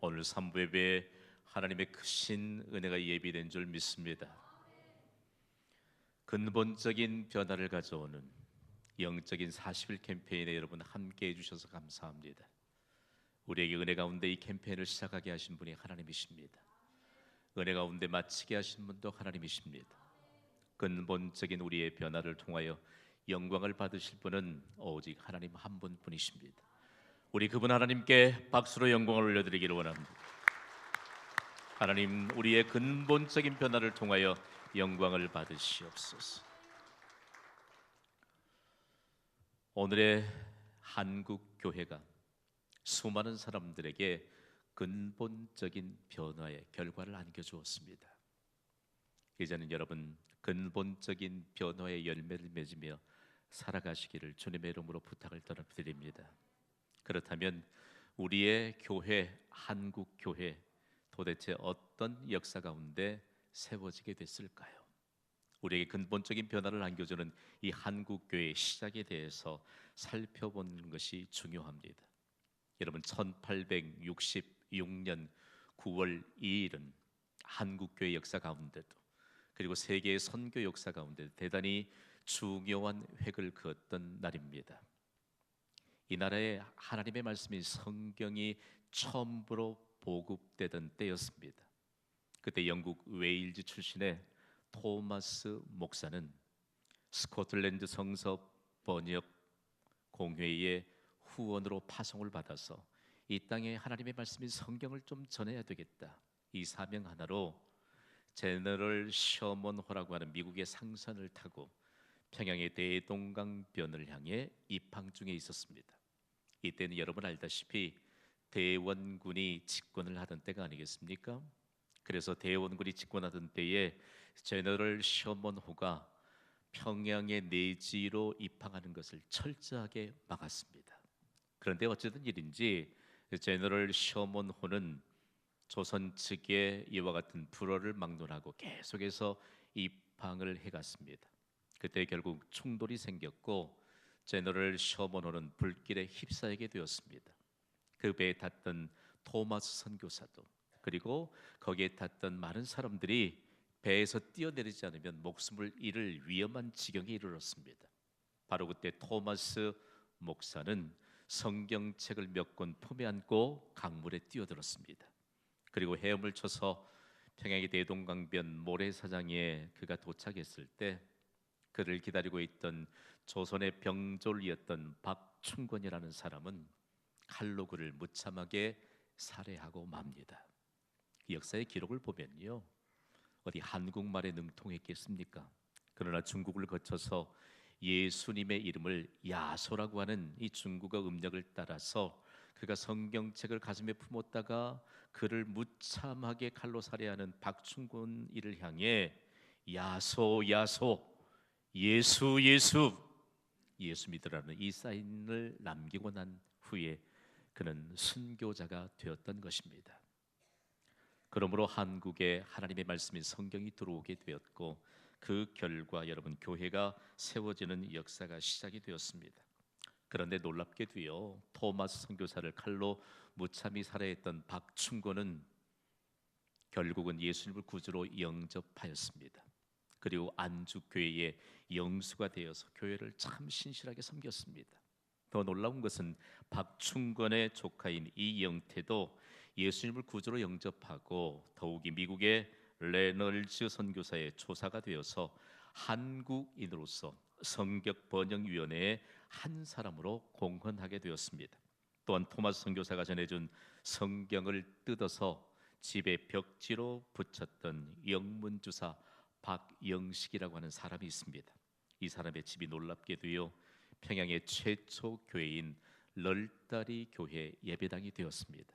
오늘 3부 예배에 하나님의 크신 은혜가 예비된 줄 믿습니다. 근본적인 변화를 가져오는 영적인 40일 캠페인에 여러분 함께 해주셔서 감사합니다. 우리에게 은혜 가운데 이 캠페인을 시작하게 하신 분이 하나님이십니다. 은혜 가운데 마치게 하신 분도 하나님이십니다. 근본적인 우리의 변화를 통하여 영광을 받으실 분은 오직 하나님 한 분뿐이십니다. 우리 그분 하나님께 박수로 영광을 올려드리기를 원합니다. 하나님, 우리의 근본적인 변화를 통하여 영광을 받으시옵소서. 오늘의 한국 교회가 수많은 사람들에게 근본적인 변화의 결과를 안겨주었습니다. 이제는 여러분 근본적인 변화의 열매를 맺으며 살아가시기를 주님의 이름으로 부탁을 드립니다. 그렇다면 우리의 교회, 한국 교회 도대체 어떤 역사 가운데 세워지게 됐을까요? 우리에게 근본적인 변화를 안겨주는 이 한국 교회의 시작에 대해서 살펴보는 것이 중요합니다. 여러분, 1866년 9월 2일은 한국 교회 역사 가운데도 그리고 세계의 선교 역사 가운데 대단히 중요한 획을 그었던 날입니다. 이 나라에 하나님의 말씀인 성경이 처음으로 보급되던 때였습니다. 그때 영국 웨일즈 출신의 토마스 목사는 스코틀랜드 성서 번역 공회의 후원으로 파송을 받아서 이 땅에 하나님의 말씀인 성경을 좀 전해야 되겠다, 이 사명 하나로 제너럴 셔먼호라고 하는 미국의 상선을 타고 평양의 대동강변을 향해 입항 중에 있었습니다. 이때는 여러분 알다시피 대원군이 집권을 하던 때가 아니겠습니까? 그래서 대원군이 집권하던 때에 제너럴 셔먼호가 평양의 내지로 입항하는 것을 철저하게 막았습니다. 그런데 어쨌든 일인지 제너럴 셔먼호는 조선 측의 이와 같은 불어를 막론하고 계속해서 입항을 해갔습니다. 그때 결국 충돌이 생겼고 제너럴 셔먼호는 불길에 휩싸이게 되었습니다. 그 배에 탔던 토마스 선교사도 그리고 거기에 탔던 많은 사람들이 배에서 뛰어내리지 않으면 목숨을 잃을 위험한 지경에 이르렀습니다. 바로 그때 토마스 목사는 성경책을 몇 권 품에 안고 강물에 뛰어들었습니다. 그리고 헤엄을 쳐서 평양의 대동강변 모래사장에 그가 도착했을 때 그를 기다리고 있던 조선의 병졸이었던 박충권이라는 사람은 칼로 그를 무참하게 살해하고 맙니다. 역사의 기록을 보면요, 어디 한국말에 능통했겠습니까? 그러나 중국을 거쳐서 예수님의 이름을 야소라고 하는 이 중국어 음력을 따라서 그가 성경책을 가슴에 품었다가 그를 무참하게 칼로 살해하는 박충권 이를 향해 야소 야소, 예수 예수, 예수 믿으라는 이 사인을 남기고 난 후에 그는 순교자가 되었던 것입니다. 그러므로 한국에 하나님의 말씀인 성경이 들어오게 되었고 그 결과 여러분 교회가 세워지는 역사가 시작이 되었습니다. 그런데 놀랍게도요, 토마스 선교사를 칼로 무참히 살해했던 박충권은 결국은 예수님을 구주로 영접하였습니다. 그리고 안주교회의 영수가 되어서 교회를 참 신실하게 섬겼습니다. 더 놀라운 것은 박충권의 조카인 이영태도 예수님을 구주로 영접하고 더욱이 미국의 레널즈 선교사의 조사가 되어서 한국인으로서 성격번역위원회의 한 사람으로 공헌하게 되었습니다. 또한 토마스 선교사가 전해준 성경을 뜯어서 집에 벽지로 붙였던 영문주사 박영식이라고 하는 사람이 있습니다. 이 사람의 집이 놀랍게도요, 평양의 최초 교회인 널다리 교회 예배당이 되었습니다.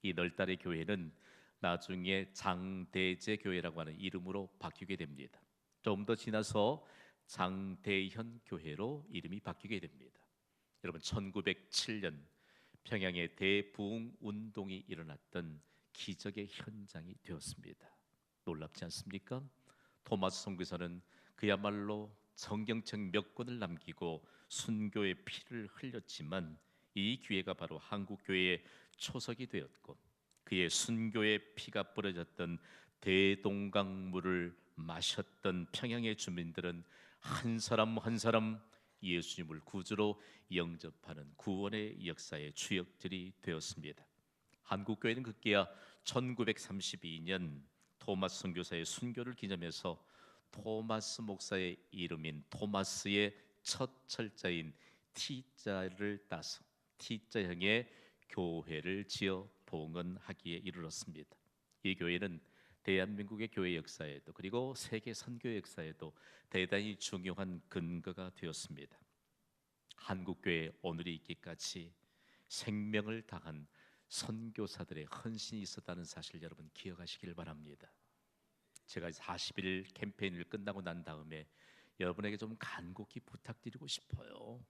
이 널다리 교회는 나중에 장대제 교회라고 하는 이름으로 바뀌게 됩니다. 좀 더 지나서 장대현 교회로 이름이 바뀌게 됩니다. 여러분, 1907년 평양에 대부흥 운동이 일어났던 기적의 현장이 되었습니다. 놀랍지 않습니까? 토마스 선교사는 그야말로 성경책 몇 권을 남기고 순교의 피를 흘렸지만 이 기회가 바로 한국 교회의 초석이 되었고 그의 순교의 피가 뿌려졌던 대동강물을 마셨던 평양의 주민들은 한 사람 한 사람 예수님을 구주로 영접하는 구원의 역사의 주역들이 되었습니다. 한국교회는 급기야 1932년 토마스 선교사의 순교를 기념해서 토마스 목사의 이름인 토마스의 첫 철자인 T자를 따서 T자형의 교회를 지어 봉헌하기에 이르렀습니다. 이 교회는 대한민국의 교회 역사에도 그리고 세계 선교 역사에도 대단히 중요한 근거가 되었습니다. 한국교회 오늘이 있기까지 생명을 다한 선교사들의 헌신이 있었다는 사실 여러분 기억하시길 바랍니다. 제가 40일 캠페인을 끝나고 난 다음에 여러분에게 좀 간곡히 부탁드리고 싶어요.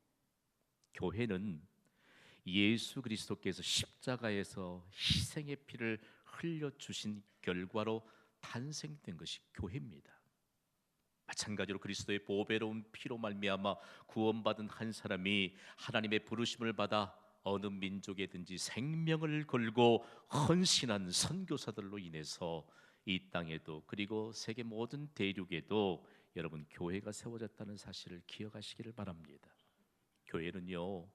교회는 예수 그리스도께서 십자가에서 희생의 피를 흘려주신 결과로 탄생된 것이 교회입니다. 마찬가지로 그리스도의 보배로운 피로 말미암아 구원받은 한 사람이 하나님의 부르심을 받아 어느 민족에든지 생명을 걸고 헌신한 선교사들로 인해서 이 땅에도 그리고 세계 모든 대륙에도 여러분 교회가 세워졌다는 사실을 기억하시기를 바랍니다. 교회는요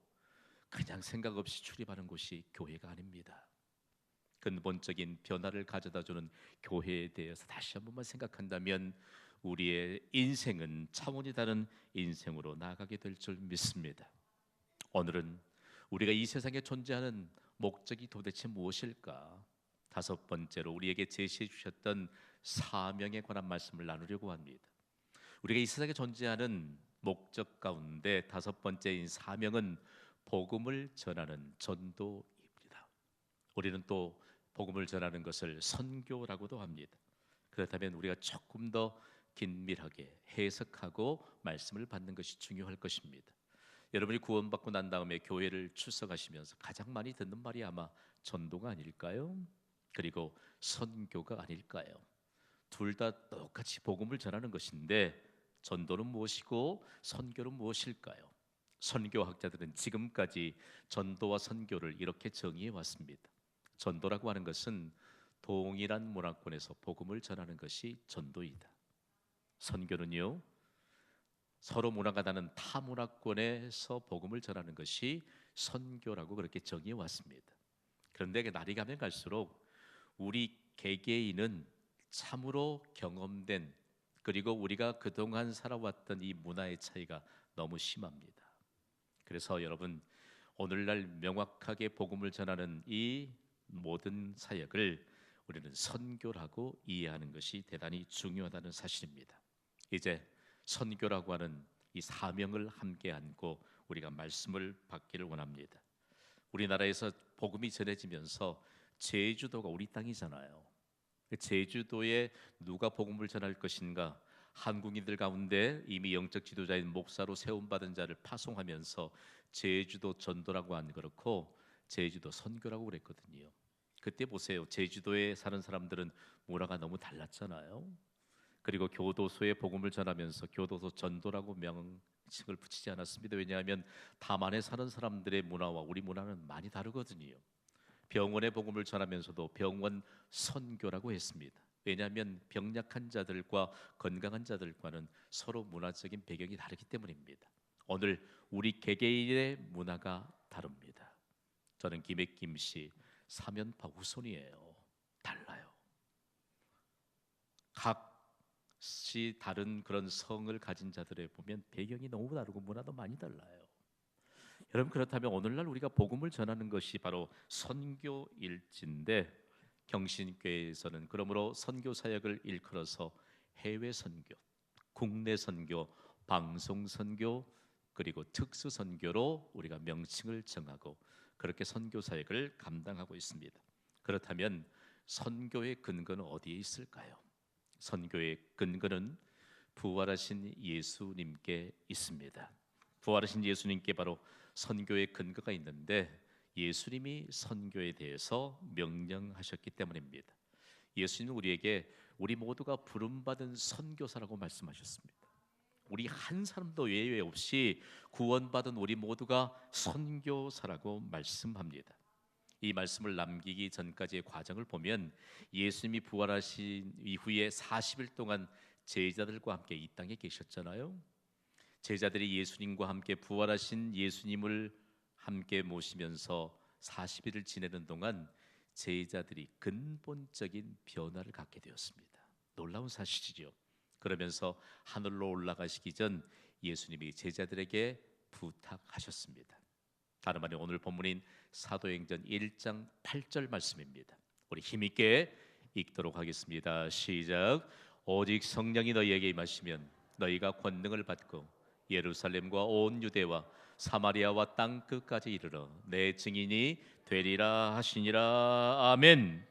그냥 생각 없이 출입하는 곳이 교회가 아닙니다. 근본적인 변화를 가져다주는 교회에 대해서 다시 한 번만 생각한다면 우리의 인생은 차원이 다른 인생으로 나아가게 될 줄 믿습니다. 오늘은 우리가 이 세상에 존재하는 목적이 도대체 무엇일까? 다섯 번째로 우리에게 제시해 주셨던 사명에 관한 말씀을 나누려고 합니다. 우리가 이 세상에 존재하는 목적 가운데 다섯 번째인 사명은 복음을 전하는 전도입니다. 우리는 또 복음을 전하는 것을 선교라고도 합니다. 그렇다면 우리가 조금 더 긴밀하게 해석하고 말씀을 받는 것이 중요할 것입니다. 여러분이 구원받고 난 다음에 교회를 출석하시면서 가장 많이 듣는 말이 아마 전도가 아닐까요? 그리고 선교가 아닐까요? 둘 다 똑같이 복음을 전하는 것인데 전도는 무엇이고 선교는 무엇일까요? 선교학자들은 지금까지 전도와 선교를 이렇게 정의해 왔습니다. 전도라고 하는 것은 동일한 문화권에서 복음을 전하는 것이 전도이다. 선교는요 서로 문화가 다른 타 문화권에서 복음을 전하는 것이 선교라고 그렇게 정의해 왔습니다. 그런데 날이 가면 갈수록 우리 개개인은 참으로 경험된 그리고 우리가 그동안 살아왔던 이 문화의 차이가 너무 심합니다. 그래서 여러분 오늘날 명확하게 복음을 전하는 이 모든 사역을 우리는 선교라고 이해하는 것이 대단히 중요하다는 사실입니다. 이제 선교라고 하는 이 사명을 함께 안고 우리가 말씀을 받기를 원합니다. 우리나라에서 복음이 전해지면서 제주도가 우리 땅이잖아요. 제주도에 누가 복음을 전할 것인가? 한국인들 가운데 이미 영적 지도자인 목사로 세움받은 자를 파송하면서 제주도 전도라고 안 그렇고 제주도 선교라고 그랬거든요. 그때 보세요. 제주도에 사는 사람들은 문화가 너무 달랐잖아요. 그리고 교도소에 복음을 전하면서 교도소 전도라고 명칭을 붙이지 않았습니다. 왜냐하면 담안에 사는 사람들의 문화와 우리 문화는 많이 다르거든요. 병원에 복음을 전하면서도 병원 선교라고 했습니다. 왜냐하면 병약한 자들과 건강한 자들과는 서로 문화적인 배경이 다르기 때문입니다. 오늘 우리 개개인의 문화가 다릅니다. 저는 김액김 씨 사면파 후손이에요. 달라요. 각시 다른 그런 성을 가진 자들에 보면 배경이 너무 다르고 문화도 많이 달라요. 여러분 그렇다면 오늘날 우리가 복음을 전하는 것이 바로 선교일진데 경신교회에서는 그러므로 선교 사역을 일컬어서 해외 선교, 국내 선교, 방송 선교 그리고 특수 선교로 우리가 명칭을 정하고 그렇게 선교 사역을 감당하고 있습니다. 그렇다면 선교의 근거는 어디에 있을까요? 선교의 근거는 부활하신 예수님께 있습니다. 부활하신 예수님께 바로 선교의 근거가 있는데 예수님이 선교에 대해서 명령하셨기 때문입니다. 예수님은 우리에게 우리 모두가 부름받은 선교사라고 말씀하셨습니다. 우리 한 사람도 예외 없이 구원받은 우리 모두가 선교사라고 말씀합니다. 이 말씀을 남기기 전까지의 과정을 보면 예수님이 부활하신 이후에 40일 동안 제자들과 함께 이 땅에 계셨잖아요. 제자들이 예수님과 함께 부활하신 예수님을 함께 모시면서 40일을 지내는 동안 제자들이 근본적인 변화를 갖게 되었습니다. 놀라운 사실이죠. 그러면서 하늘로 올라가시기 전 예수님이 제자들에게 부탁하셨습니다. 다름 아닌 오늘 본문인 사도행전 1장 8절 말씀입니다. 우리 힘있게 읽도록 하겠습니다. 시작. 오직 성령이 너희에게 임하시면 너희가 권능을 받고 예루살렘과 온 유대와 사마리아와 땅 끝까지 이르러 내 증인이 되리라 하시니라. 아멘.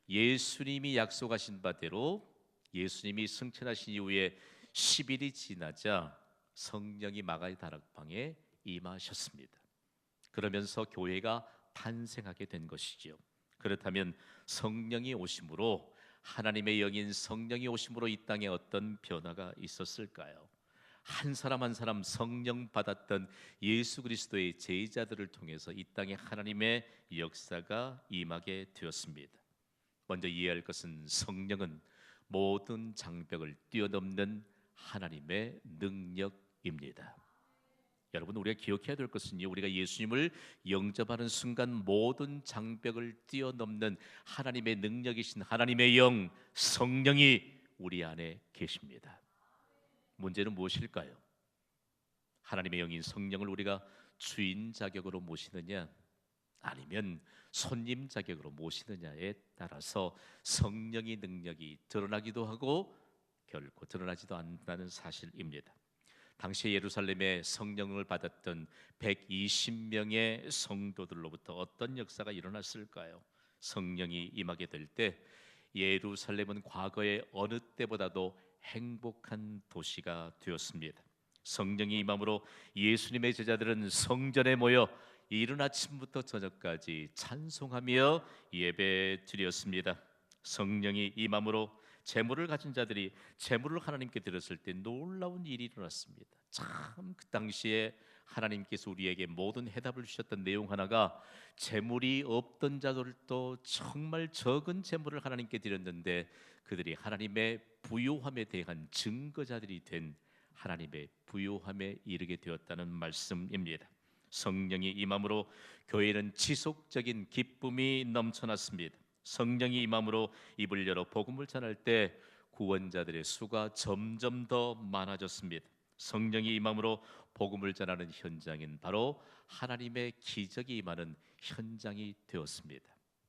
예수님이 약속하신 바대로 예수님이 승천하신 이후에 10일이 지나자 성령이 마가의 다락방에 임하셨습니다. 그러면서 교회가 탄생하게 된 것이지요. 그렇다면 성령이 오심으로, 하나님의 영인 성령이 오심으로 이 땅에 어떤 변화가 있었을까요? 한 사람 한 사람 성령 받았던 예수 그리스도의 제자들을 통해서 이 땅에 하나님의 역사가 임하게 되었습니다. 먼저 이해할 것은 성령은 모든 장벽을 뛰어넘는 하나님의 능력입니다. 여러분, 우리가 기억해야 될 것은요, 우리가 예수님을 영접하는 순간 모든 장벽을 뛰어넘는 하나님의 능력이신 하나님의 영 성령이 우리 안에 계십니다. 문제는 무엇일까요? 하나님의 영인 성령을 우리가 주인 자격으로 모시느냐 아니면 손님 자격으로 모시느냐에 따라서 성령의 능력이 드러나기도 하고 결코 드러나지도 않는다는 사실입니다. 당시 예루살렘에 성령을 받았던 120명의 성도들로부터 어떤 역사가 일어났을까요? 성령이 임하게 될 때 예루살렘은 과거의 어느 때보다도 행복한 도시가 되었습니다. 성령이 임함으로 예수님의 제자들은 성전에 모여 이른 아침부터 저녁까지 찬송하며 예배드렸습니다. 성령이 임함으로 재물을 가진 자들이 재물을 하나님께 드렸을 때 놀라운 일이 일어났습니다. 참 그 당시에 하나님께서 우리에게 모든 해답을 주셨던 내용 하나가, 재물이 없던 자들도 정말 적은 재물을 하나님께 드렸는데 그들이 하나님의 부요함에 대한 증거자들이 된 하나님의 부요함에 이르게 되었다는 말씀입니다. 성령이 임함으로 교회는 지속적인 기쁨이 넘쳐났습니다. 성령이 임함으로 입을 열어 복음을 전할 때 구원자들의 수가 점점 더 많아졌습니다. 성령이 임함으로 복음을 전하는 현장인 바로 하나님의 기적이 임하는 현장이 되었습니다.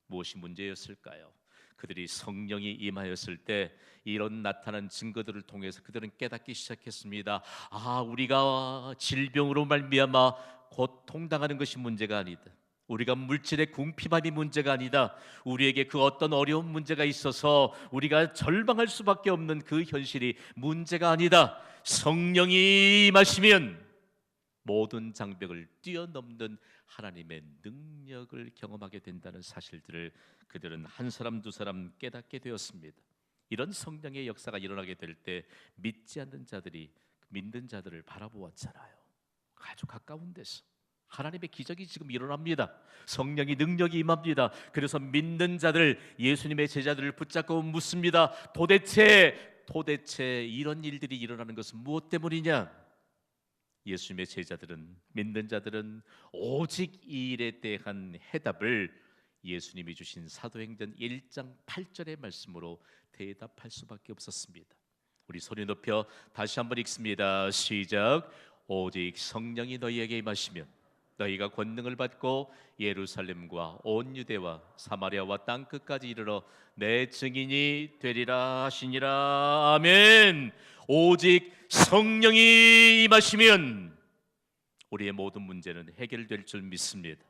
무엇이 문제였을까요? 그들이 성령이 임하였을 때 이런 나타난 증거들을 통해서 그들은 깨닫기 시작했습니다. 우리가 질병으로 말미암아 고통당하는 것이 문제가 아니다. 우리가 물질의 궁핍함이 문제가 아니다. 우리에게 그 어떤 어려운 문제가 있어서 우리가 절망할 수밖에 없는 그 현실이 문제가 아니다. 성령이 임하시면 모든 장벽을 뛰어넘는 하나님의 능력을 경험하게 된다는 사실들을 그들은 한 사람 두 사람 깨닫게 되었습니다. 이런 성령의 역사가 일어나게 될 때 믿지 않는 자들이 믿는 자들을 바라보았잖아요. 아주 가까운 데서 하나님의 기적이 지금 일어납니다. 성령이 능력이 임합니다. 그래서 믿는 자들, 예수님의 제자들을 붙잡고 묻습니다. 도대체 이런 일들이 일어나는 것은 무엇 때문이냐? 예수님의 제자들은, 믿는 자들은 오직 이 일에 대한 해답을 예수님이 주신 사도행전 1장 8절의 말씀으로 대답할 수밖에 없었습니다. 우리 소리 높여 다시 한번 읽습니다. 시작. 오직 성령이 너희에게 임하시면 너희가 권능을 받고 예루살렘과 온 유대와 사마리아와 땅 끝까지 이르러 내 증인이 되리라 하시니라. 아멘. 오직 성령이 임하시면 우리의 모든 문제는 해결될 줄 믿습니다.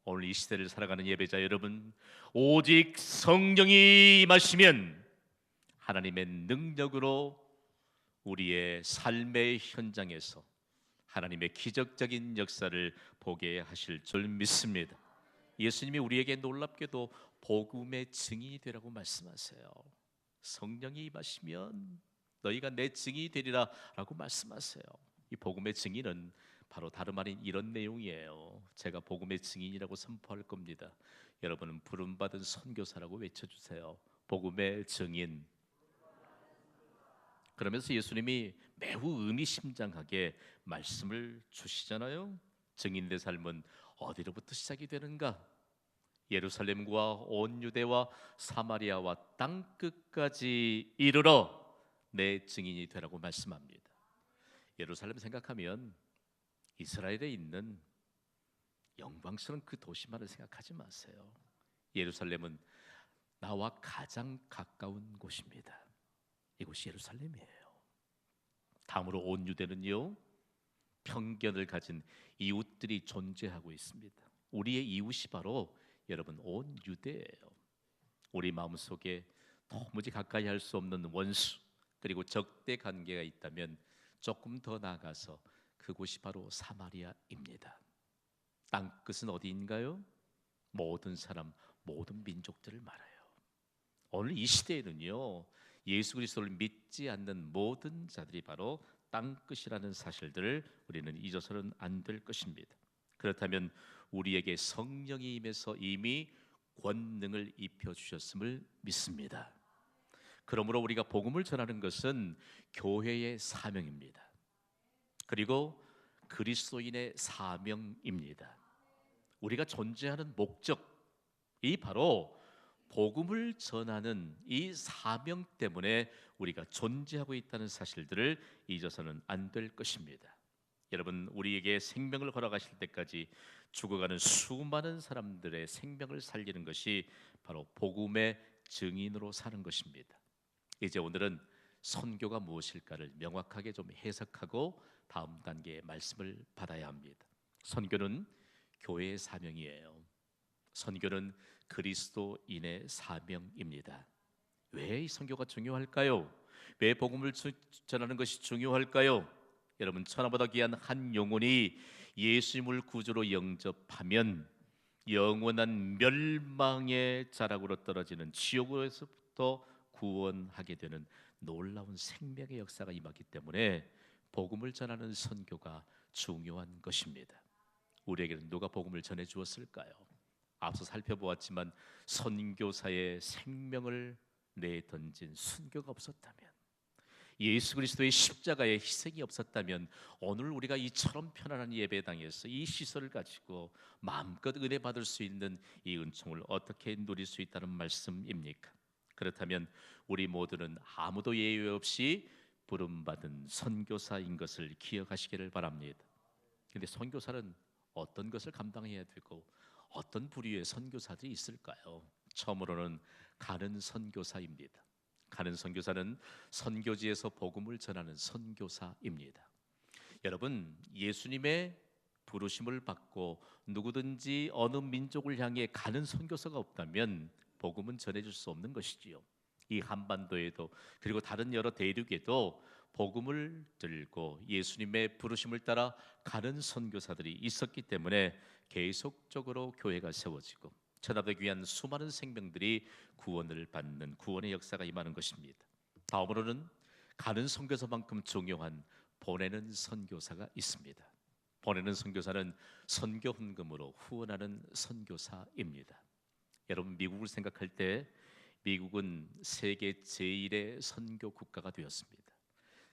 오늘 이 시대를 살아가는 예배자 여러분, 오직 성령이 임하시면 하나님의 능력으로 우리의 삶의 현장에서 하나님의 기적적인 역사를 보게 하실 줄 믿습니다. 예수님이 우리에게 놀랍게도 복음의 증인이 되라고 말씀하세요. 성령이 임하시면 너희가 내 증인이 되리라 라고 말씀하세요. 이 복음의 증인은 바로 다름 아닌 이런 내용이에요. 제가 복음의 증인이라고 선포할 겁니다. 여러분은 부름받은 선교사라고 외쳐주세요. 복음의 증인. 그러면서 예수님이 매우 의미심장하게 말씀을 주시잖아요. 증인의 삶은 어디로부터 시작이 되는가? 예루살렘과 온 유대와 사마리아와 땅 끝까지 이르러 내 증인이 되라고 말씀합니다. 예루살렘 생각하면 이스라엘에 있는 영광스러운 그 도시만을 생각하지 마세요. 예루살렘은 나와 가장 가까운 곳입니다. 이곳이 예루살렘이에요. 다음으로 온 유대는요, 편견을 가진 이웃들이 존재하고 있습니다. 우리의 이웃이 바로 여러분 온 유대예요. 우리 마음속에 도무지 가까이 할 수 없는 원수 그리고 적대 관계가 있다면 조금 더 나아가서 그곳이 바로 사마리아입니다. 땅끝은 어디인가요? 모든 사람, 모든 민족들을 말해요. 오늘 이 시대에는요, 예수 그리스도를 믿지 않는 모든 자들이 바로 땅끝이라는 사실들을 우리는 잊어서는 안 될 것입니다. 그렇다면 우리에게 성령이 임해서 이미 권능을 입혀 주셨음을 믿습니다. 그러므로 우리가 복음을 전하는 것은 교회의 사명입니다. 그리고 그리스도인의 사명입니다. 우리가 존재하는 목적이 바로 복음을 전하는 이 사명 때문에 우리가 존재하고 있다는 사실들을 잊어서는 안 될 것입니다. 여러분, 우리에게 생명을 허락하실 때까지 죽어가는 수많은 사람들의 생명을 살리는 것이 바로 복음의 증인으로 사는 것입니다. 이제 오늘은 선교가 무엇일까를 명확하게 좀 해석하고 다음 단계의 말씀을 받아야 합니다. 선교는 교회의 사명이에요. 선교는 그리스도인의 사명입니다. 왜 이 선교가 중요할까요? 왜 복음을 전하는 것이 중요할까요? 여러분, 천하보다 귀한 한 영혼이 예수님을 구주로 영접하면 영원한 멸망의 자락으로 떨어지는 지옥에서부터 구원하게 되는 놀라운 생명의 역사가 임하기 때문에 복음을 전하는 선교가 중요한 것입니다. 우리에게는 누가 복음을 전해 주었을까요? 앞서 살펴보았지만 선교사의 생명을 내던진 순교가 없었다면, 예수 그리스도의 십자가의 희생이 없었다면 오늘 우리가 이처럼 편안한 예배당에서 이 시설을 가지고 마음껏 은혜 받을 수 있는 이 은총을 어떻게 누릴 수 있다는 말씀입니까? 그렇다면 우리 모두는 아무도 예외 없이 부름받은 선교사인 것을 기억하시기를 바랍니다. 근데 선교사는 어떤 것을 감당해야 되고 어떤 부류의 선교사들이 있을까요? 처음으로는 가는 선교사입니다. 가는 선교사는 선교지에서 복음을 전하는 선교사입니다. 여러분, 예수님의 부르심을 받고 누구든지 어느 민족을 향해 가는 선교사가 없다면 복음은 전해줄 수 없는 것이지요. 이 한반도에도 그리고 다른 여러 대륙에도 복음을 들고 예수님의 부르심을 따라 가는 선교사들이 있었기 때문에 계속적으로 교회가 세워지고 천하보다 귀한 수많은 생명들이 구원을 받는 구원의 역사가 임하는 것입니다. 다음으로는 가는 선교사만큼 중요한 보내는 선교사가 있습니다. 보내는 선교사는 선교 헌금으로 후원하는 선교사입니다. 여러분, 미국을 생각할 때 미국은 세계 제1의 선교 국가가 되었습니다.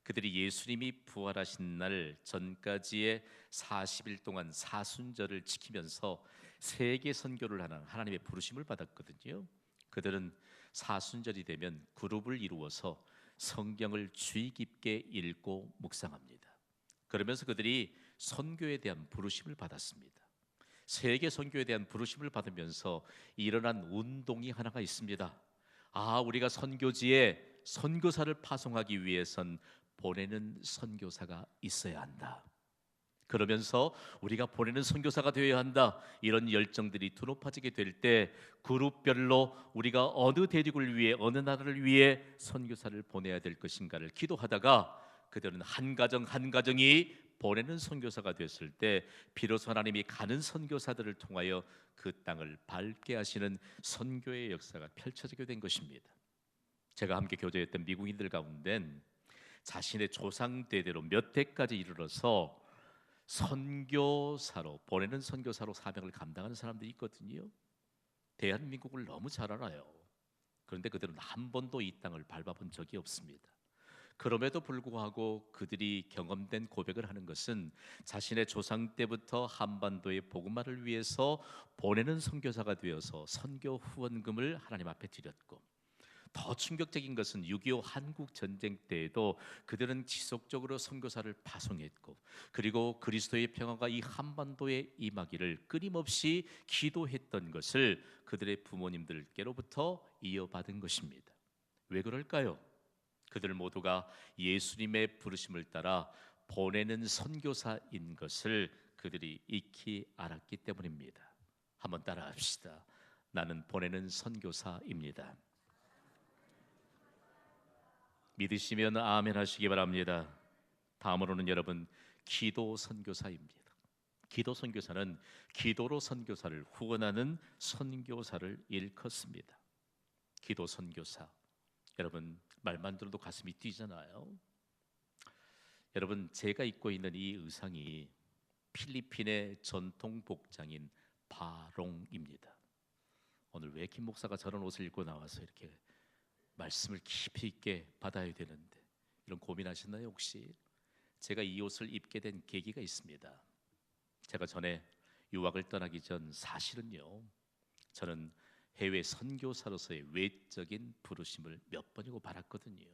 그들이 예수님이 부활하신 날 전까지의 40일 동안 사순절을 지키면서 세계 선교를 하는 하나님의 부르심을 받았거든요. 그들은 사순절이 되면 그룹을 이루어서 성경을 주의 깊게 읽고 묵상합니다. 그러면서 그들이 선교에 대한 부르심을 받았습니다. 세계 선교에 대한 부르심을 받으면서 일어난 운동이 하나가 있습니다. 우리가 선교지에 선교사를 파송하기 위해선 보내는 선교사가 있어야 한다. 그러면서 우리가 보내는 선교사가 되어야 한다. 이런 열정들이 드높아지게 될 때 그룹별로 우리가 어느 대륙을 위해 어느 나라를 위해 선교사를 보내야 될 것인가를 기도하다가 그들은 한 가정 한 가정이 보내는 선교사가 됐을 때 비로소 하나님이 가는 선교사들을 통하여 그 땅을 밝게 하시는 선교의 역사가 펼쳐지게 된 것입니다. 제가 함께 교제했던 미국인들 가운데는 자신의 조상 대대로 몇 대까지 이르러서 선교사로 보내는 선교사로 사명을 감당하는 사람들이 있거든요. 대한민국을 너무 잘 알아요. 그런데 그들은 한 번도 이 땅을 밟아본 적이 없습니다. 그럼에도 불구하고 그들이 경험된 고백을 하는 것은 자신의 조상 때부터 한반도의 복음화를 위해서 보내는 선교사가 되어서 선교 후원금을 하나님 앞에 드렸고, 더 충격적인 것은 6.25 한국 전쟁 때에도 그들은 지속적으로 선교사를 파송했고, 그리고 그리스도의 평화가 이 한반도에 임하기를 끊임없이 기도했던 것을 그들의 부모님들께로부터 이어받은 것입니다. 왜 그럴까요? 그들 모두가 예수님의 부르심을 따라 보내는 선교사인 것을 그들이 익히 알았기 때문입니다. 한번 따라합시다. 나는 보내는 선교사입니다. 믿으시면 아멘 하시기 바랍니다. 다음으로는 여러분, 기도 선교사입니다. 기도 선교사는 기도로 선교사를 후원하는 선교사를 일컫습니다. 기도 선교사. 여러분, 말만 들어도 가슴이 뛰잖아요. 여러분, 제가 입고 있는 이 의상이 필리핀의 전통 복장인 바롱입니다. 오늘 왜 김 목사가 저런 옷을 입고 나와서 이렇게 말씀을 깊이 있게 받아야 되는데, 이런 고민하셨나요 혹시? 제가 이 옷을 입게 된 계기가 있습니다. 제가 전에 유학을 떠나기 전 사실은요, 저는 해외 선교사로서의 외적인 부르심을 몇 번이고 받았거든요.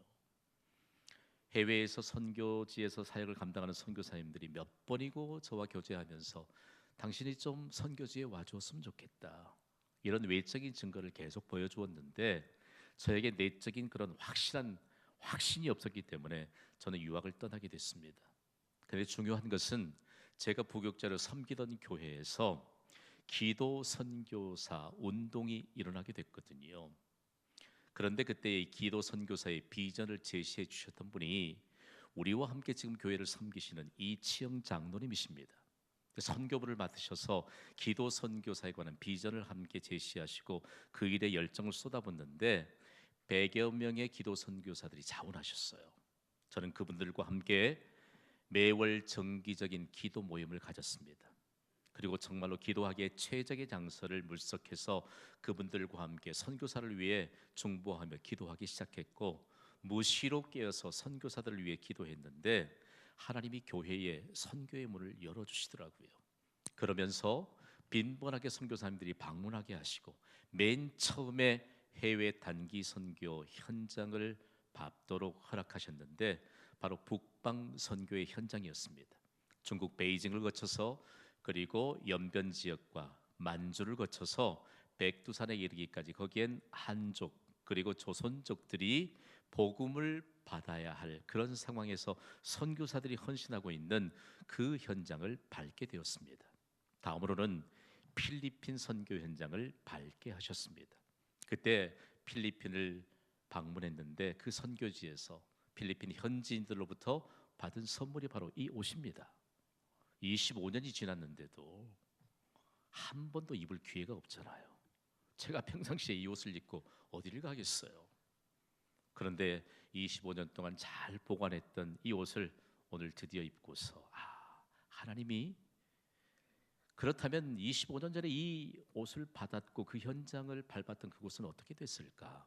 해외에서 선교지에서 사역을 감당하는 선교사님들이 몇 번이고 저와 교제하면서 당신이 좀 선교지에 와주었으면 좋겠다, 이런 외적인 증거를 계속 보여주었는데, 저에게 내적인 그런 확신이 없었기 때문에 저는 유학을 떠나게 됐습니다. 그런데 중요한 것은 제가 부교육자를 섬기던 교회에서 기도 선교사 운동이 일어나게 됐거든요. 그런데 그때 이 기도 선교사의 비전을 제시해 주셨던 분이 우리와 함께 지금 교회를 섬기시는 이치영 장로님이십니다. 선교부를 맡으셔서 기도 선교사에 관한 비전을 함께 제시하시고 그 일에 열정을 쏟아붓는데 100여 명의 기도 선교사들이 자원하셨어요. 저는 그분들과 함께 매월 정기적인 기도 모임을 가졌습니다. 그리고 정말로 기도하기에 최적의 장소를 물색해서 그분들과 함께 선교사를 위해 중보하며 기도하기 시작했고, 무시로 깨어서 선교사들을 위해 기도했는데 하나님이 교회에 선교의 문을 열어주시더라고요. 그러면서 빈번하게 선교사님들이 방문하게 하시고, 맨 처음에 해외 단기 선교 현장을 밟도록 허락하셨는데 바로 북방 선교의 현장이었습니다. 중국 베이징을 거쳐서 그리고 연변 지역과 만주를 거쳐서 백두산에 이르기까지, 거기엔 한족 그리고 조선족들이 복음을 받아야 할 그런 상황에서 선교사들이 헌신하고 있는 그 현장을 밟게 되었습니다. 다음으로는 필리핀 선교 현장을 밟게 하셨습니다. 그때 필리핀을 방문했는데 그 선교지에서 필리핀 현지인들로부터 받은 선물이 바로 이 옷입니다. 25년이 지났는데도 한 번도 입을 기회가 없잖아요. 제가 평상시에 이 옷을 입고 어디를 가겠어요. 그런데 25년 동안 잘 보관했던 이 옷을 오늘 드디어 입고서, 하나님이 그렇다면 25년 전에 이 옷을 받았고 그 현장을 밟았던 그곳은 어떻게 됐을까?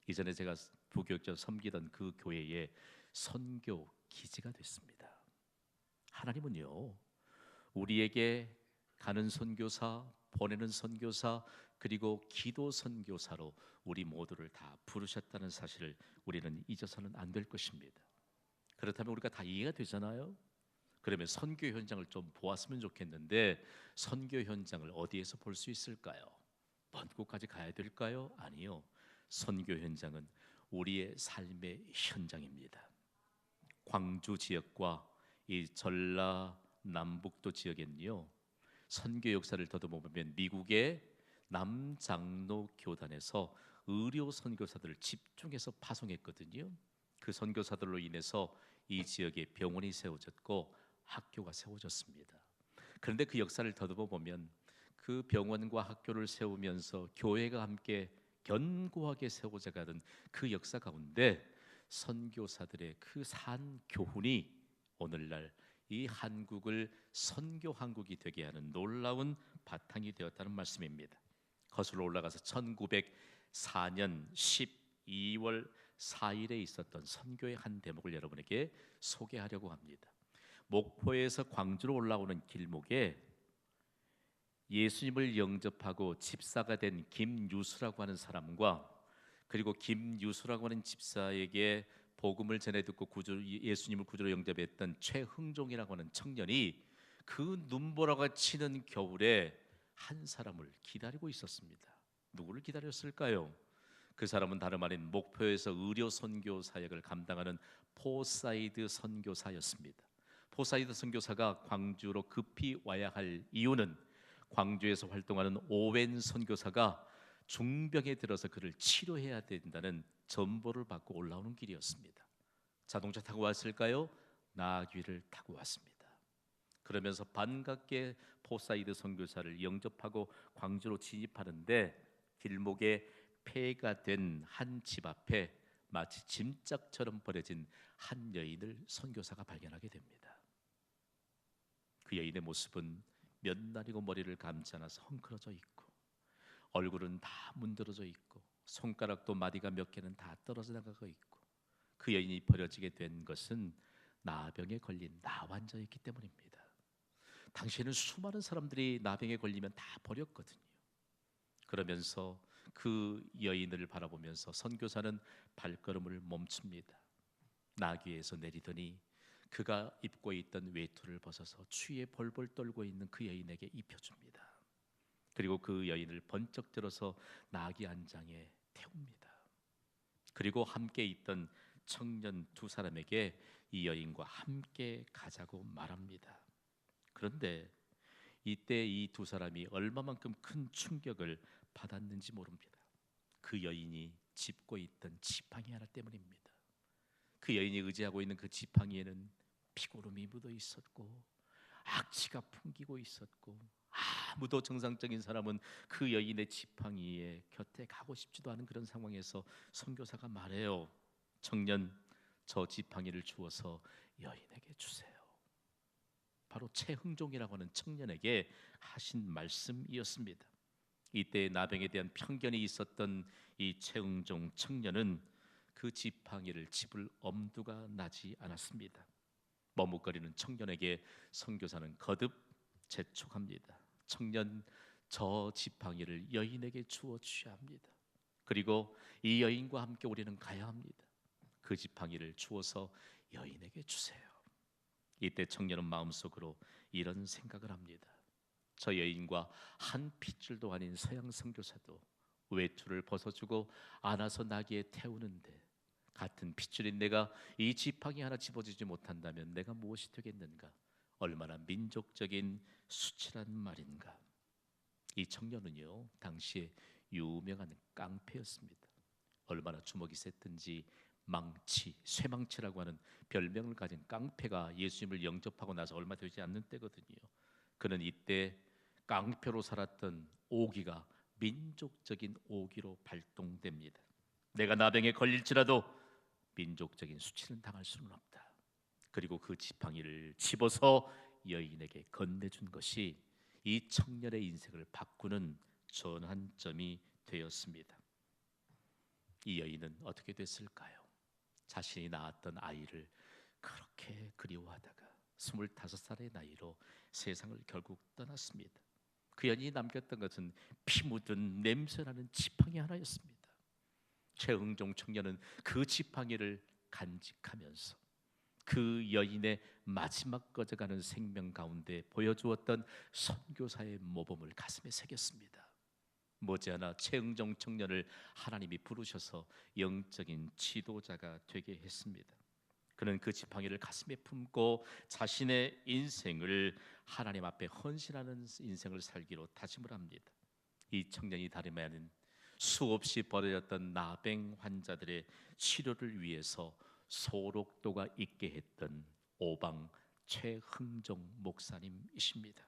이전에 제가 부교육자 섬기던 그 교회의 선교 기지가 됐습니다. 하나님은요, 우리에게 가는 선교사, 보내는 선교사, 그리고 기도 선교사로 우리 모두를 다 부르셨다는 사실을 우리는 잊어서는 안 될 것입니다. 그렇다면 우리가 다 이해가 되잖아요. 그러면 선교 현장을 좀 보았으면 좋겠는데, 선교 현장을 어디에서 볼 수 있을까요? 먼 곳까지 가야 될까요? 아니요. 선교 현장은 우리의 삶의 현장입니다. 광주 지역과 이 전라남북도 지역에는요, 선교 역사를 더듬어 보면 미국의 남장로 교단에서 의료 선교사들을 집중해서 파송했거든요. 그 선교사들로 인해서 이 지역에 병원이 세워졌고 학교가 세워졌습니다. 그런데 그 역사를 더듬어 보면 그 병원과 학교를 세우면서 교회가 함께 견고하게 세워져 가던 그 역사 가운데 선교사들의 그 산 교훈이 오늘날 이 한국을 선교 한국이 되게 하는 놀라운 바탕이 되었다는 말씀입니다. 거슬러 올라가서 1904년 12월 4일에 있었던 선교의 한 대목을 여러분에게 소개하려고 합니다. 목포에서 광주로 올라오는 길목에 예수님을 영접하고 집사가 된 김유수라고 하는 사람과, 그리고 김유수라고 하는 집사에게 복음을 전해 듣고 예수님을 구주로 영접했던 최흥종이라고 하는 청년이 그 눈보라가 치는 겨울에 한 사람을 기다리고 있었습니다. 누구를 기다렸을까요? 그 사람은 다름 아닌 목포에서 의료 선교 사역을 감당하는 포사이드 선교사였습니다. 포사이드 선교사가 광주로 급히 와야 할 이유는 광주에서 활동하는 오웬 선교사가 중병에 들어서 그를 치료해야 된다는 전보를 받고 올라오는 길이었습니다. 자동차 타고 왔을까요? 나귀를 타고 왔습니다. 그러면서 반갑게 포사이드 선교사를 영접하고 광주로 진입하는데, 길목에 폐가 된 한 집 앞에 마치 짐짝처럼 버려진 한 여인을 선교사가 발견하게 됩니다. 그 여인의 모습은 몇 날이고 머리를 감지 않아서 헝클어져 있고, 얼굴은 다 문드러져 있고, 손가락도 마디가 몇 개는 다 떨어져 나가고 있고, 그 여인이 버려지게 된 것은 나병에 걸린 나환자였기 때문입니다. 당시에는 수많은 사람들이 나병에 걸리면 다 버렸거든요. 그러면서 그 여인을 바라보면서 선교사는 발걸음을 멈춥니다. 나귀에서 내리더니 그가 입고 있던 외투를 벗어서 추위에 벌벌 떨고 있는 그 여인에게 입혀줍니다. 그리고 그 여인을 번쩍 들어서 나귀 안장에 태웁니다. 그리고 함께 있던 청년 두 사람에게 이 여인과 함께 가자고 말합니다. 그런데 이때 이 두 사람이 얼마만큼 큰 충격을 받았는지 모릅니다. 그 여인이 짚고 있던 지팡이 하나 때문입니다. 그 여인이 의지하고 있는 그 지팡이에는 피고름이 묻어 있었고, 악취가 풍기고 있었고, 아무도 정상적인 사람은 그 여인의 지팡이의 곁에 가고 싶지도 않은 그런 상황에서 선교사가 말해요. 청년, 저 지팡이를 주어서 여인에게 주세요. 바로 최흥종이라고 하는 청년에게 하신 말씀이었습니다. 이때 나병에 대한 편견이 있었던 이 최흥종 청년은 그 지팡이를 집을 엄두가 나지 않았습니다. 머뭇거리는 청년에게 선교사는 거듭 재촉합니다. 청년, 저 지팡이를 여인에게 주어 주셔야 합니다. 그리고 이 여인과 함께 우리는 가야 합니다. 그 지팡이를 주어서 여인에게 주세요. 이때 청년은 마음속으로 이런 생각을 합니다. 저 여인과 한 핏줄도 아닌 서양 선교사도 외투를 벗어주고 안아서 나귀에 태우는데, 같은 핏줄인 내가 이 지팡이 하나 집어주지 못한다면 내가 무엇이 되겠는가? 얼마나 민족적인 수치란 말인가? 이 청년은요, 당시에 유명한 깡패였습니다. 얼마나 주먹이 셌든지 망치, 쇠망치라고 하는 별명을 가진 깡패가 예수님을 영접하고 나서 얼마 되지 않는 때거든요. 그는 이때 깡패로 살았던 오기가 민족적인 오기로 발동됩니다. 내가 나병에 걸릴지라도 민족적인 수치는 당할 수는 없다. 그리고 그 지팡이를 집어서 여인에게 건네준 것이 이 청년의 인생을 바꾸는 전환점이 되었습니다. 이 여인은 어떻게 됐을까요? 자신이 낳았던 아이를 그렇게 그리워하다가 25살의 나이로 세상을 결국 떠났습니다. 그 여인이 남겼던 것은 피 묻은 냄새나는 지팡이 하나였습니다. 최흥종 청년은 그 지팡이를 간직하면서 그 여인의 마지막 꺼져가는 생명 가운데 보여주었던 선교사의 모범을 가슴에 새겼습니다. 머지않아 최흥종 청년을 하나님이 부르셔서 영적인 지도자가 되게 했습니다. 그는 그 지팡이를 가슴에 품고 자신의 인생을 하나님 앞에 헌신하는 인생을 살기로 다짐을 합니다. 이 청년이 다름이 아닌 수없이 벌어졌던 나병 환자들의 치료를 위해서 소록도가 있게 했던 오방 최흥종 목사님이십니다.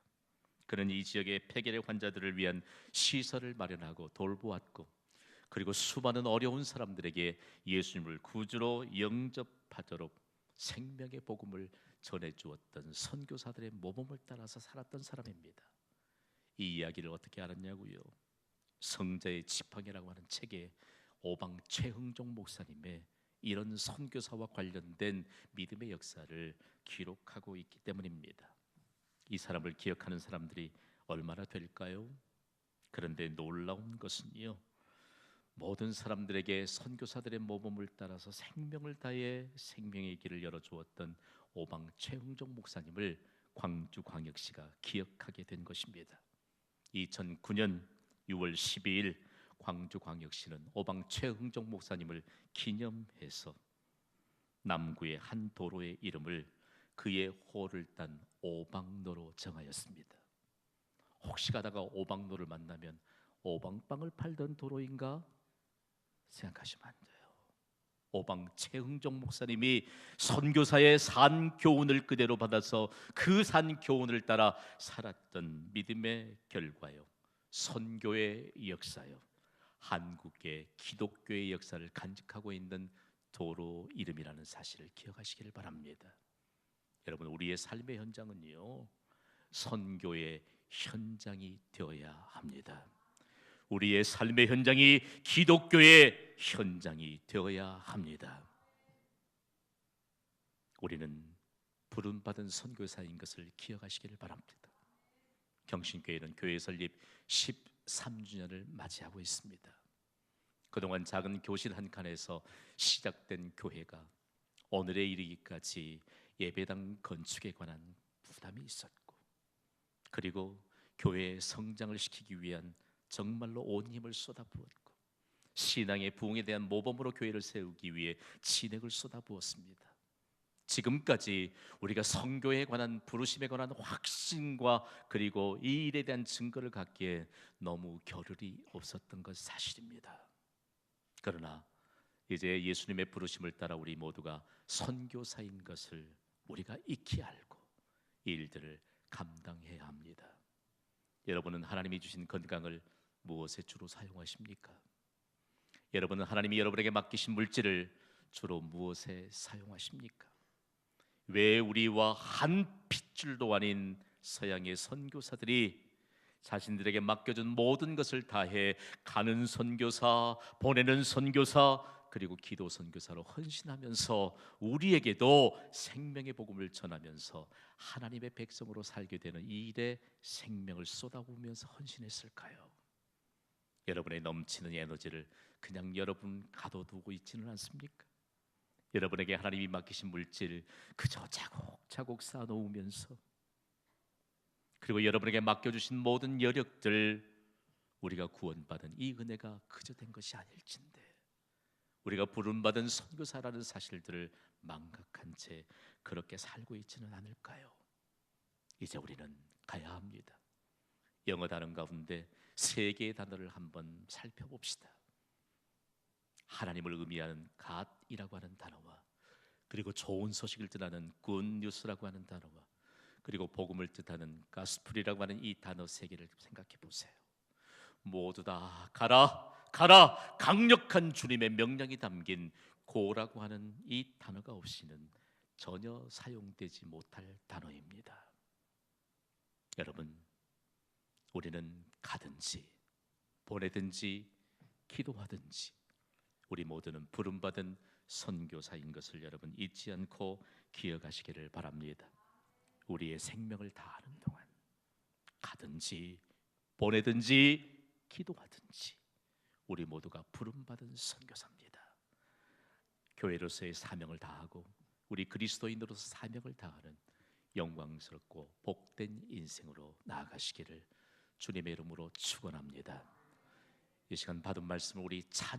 그는 이 지역의 폐결의 환자들을 위한 시설을 마련하고 돌보았고, 그리고 수많은 어려운 사람들에게 예수님을 구주로 영접하도록 생명의 복음을 전해주었던 선교사들의 모범을 따라서 살았던 사람입니다. 이 이야기를 어떻게 알았냐고요? 성자의 지팡이라고 하는 책에 오방 최흥종 목사님의 이런 선교사와 관련된 믿음의 역사를 기록하고 있기 때문입니다. 이 사람을 기억하는 사람들이 얼마나 될까요? 그런데 놀라운 것은요, 모든 사람들에게 선교사들의 모범을 따라서 생명을 다해 생명의 길을 열어주었던 오방 최흥종 목사님을 광주광역시가 기억하게 된 것입니다. 2009년 6월 12일 광주광역시는 오방 최흥종 목사님을 기념해서 남구의 한 도로의 이름을 그의 호를 딴 오방로로 정하였습니다. 혹시 가다가 오방로를 만나면 오방빵을 팔던 도로인가 생각하시면 안 돼요. 오방 최흥종 목사님이 선교사의 산 교훈을 그대로 받아서 그 산 교훈을 따라 살았던 믿음의 결과요, 선교의 역사요, 한국의 기독교의 역사를 간직하고 있는 도로 이름이라는 사실을 기억하시기를 바랍니다. 여러분, 우리의 삶의 현장은요, 선교의 현장이 되어야 합니다. 우리의 삶의 현장이 기독교의 현장이 되어야 합니다. 우리는 부름받은 선교사인 것을 기억하시기를 바랍니다. 경신교회는 교회 설립 13주년을 맞이하고 있습니다. 그동안 작은 교실 한 칸에서 시작된 교회가 오늘에 이르기까지 예배당 건축에 관한 부담이 있었고, 그리고 교회의 성장을 시키기 위한 정말로 온 힘을 쏟아부었고, 신앙의 부흥에 대한 모범으로 교회를 세우기 위해 진액을 쏟아부었습니다. 지금까지 우리가 선교에 관한 부르심에 관한 확신과 그리고 이 일에 대한 증거를 갖기에 너무 겨를이 없었던 것 사실입니다. 그러나 이제 예수님의 부르심을 따라 우리 모두가 선교사인 것을 우리가 익히 알고 이 일들을 감당해야 합니다. 여러분은 하나님이 주신 건강을 무엇에 주로 사용하십니까? 여러분은 하나님이 여러분에게 맡기신 물질을 주로 무엇에 사용하십니까? 왜 우리와 한 핏줄도 아닌 서양의 선교사들이 자신들에게 맡겨준 모든 것을 다해 가는 선교사, 보내는 선교사, 그리고 기도 선교사로 헌신하면서 우리에게도 생명의 복음을 전하면서 하나님의 백성으로 살게 되는 이 일에 생명을 쏟아부으면서 헌신했을까요? 여러분의 넘치는 에너지를 그냥 여러분 가둬두고 있지는 않습니까? 여러분에게 하나님이 맡기신 물질 그저 차곡차곡 쌓아놓으면서, 그리고 여러분에게 맡겨주신 모든 여력들, 우리가 구원받은 이 은혜가 그저 된 것이 아닐진데 우리가 부름받은 선교사라는 사실들을 망각한 채 그렇게 살고 있지는 않을까요? 이제 우리는 가야 합니다. 영어 단어 가운데 3개의 단어를 한번 살펴봅시다. 하나님을 의미하는 God이라고 하는 단어와, 그리고 좋은 소식을 뜻하는 Good News라고 하는 단어와, 그리고 복음을 뜻하는 Gospel이라고 하는 이 단어 3개를 생각해 보세요. 모두 다 가라, 가라, 강력한 주님의 명령이 담긴 고라고 하는 이 단어가 없이는 전혀 사용되지 못할 단어입니다. 여러분, 우리는 가든지 보내든지 기도하든지 우리 모두는 부름받은 선교사인 것을 여러분 잊지 않고 기억하시기를 바랍니다. 우리의 생명을 다하는 동안 가든지 보내든지 기도하든지 우리 모두가 부름받은 선교사입니다. 교회로서의 사명을 다하고 우리 그리스도인으로서 사명을 다하는 영광스럽고 복된 인생으로 나아가시기를 주님의 이름으로 축원합니다. 이 시간 받은 말씀을 우리 찬양